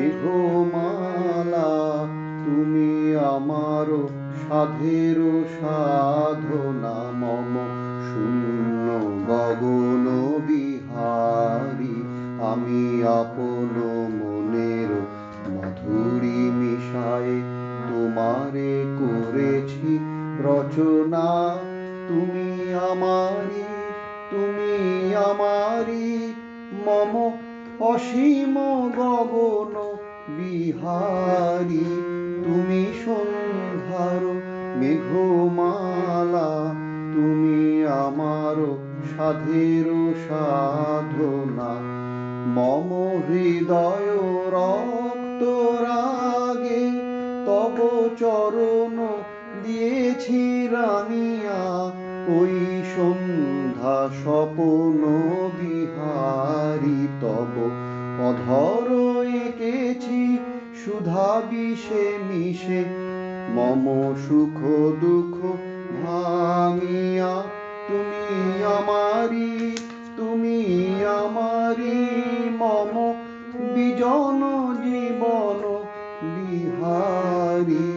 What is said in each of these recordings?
মেঘমালা, তুমি আমার সাধের সাধনা। মম শূন্য গগন বিহারী, আমি আপন মনের মাধুরী মিশায়ে তোমারে করেছি রচনা। তুমি আমারি, তুমি আমারি, মম অসীম গগন বিহারী। তুমি সন্ধ্যার মেঘমালা, তুমি আমার সাধের সাধনা। মম হৃদয় রক্ত রাগে তব চরণ দিয়েছি রানিয়া। ওই সন্ধ্যা স্বপন বিহারী, তব অধর এঁকেছি সুধা বিষে মিশে মম সুখ দুঃখ ভাঙিয়া। তুমি আমারি, তুমি আমারি, মম বিজন জীবন বিহারী।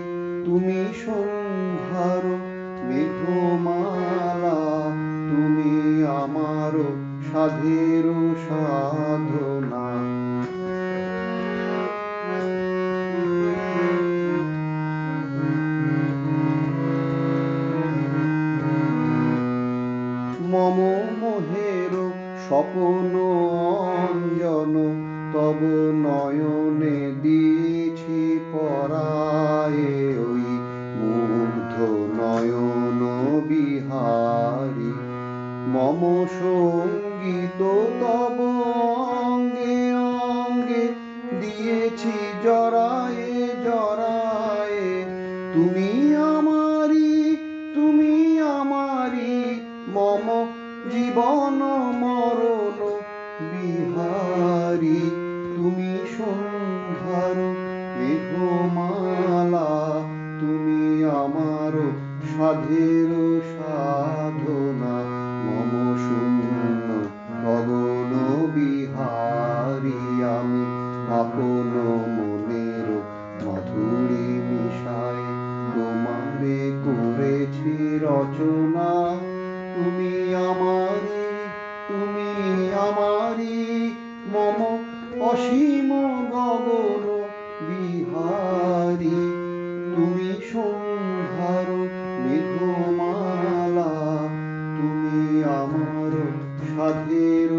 তুমি সন্ধ্যার মেঘমালা, তুমি আমার সাধের সাধনা। মম মোহের স্বপন অঞ্জন তব নয়নে দিয়েছি পরায়ে। ওই মুগ্ধ নয়ন বিহারী, মম সঙ্গীত তব অঙ্গে অঙ্গে দিয়েছি জরায়ে জরায়ে। তুমি আমারি, তুমি আমারি, মম জীবন মরণ বিহারী। তুমি সন্ধ্যার মেঘমালা, তুমি আমার সাধের সাধনা। মম শূন্য গগন বিহারী, আমি আপন মনের মাধুরী মিশায় তোমারে করেছি রচনা। তুমি আমারি, তুমি আমারি, মম অসীম গগন বিহারী। তুমি সন্ধ্যার মেঘমালা, তুমি আমার সাধের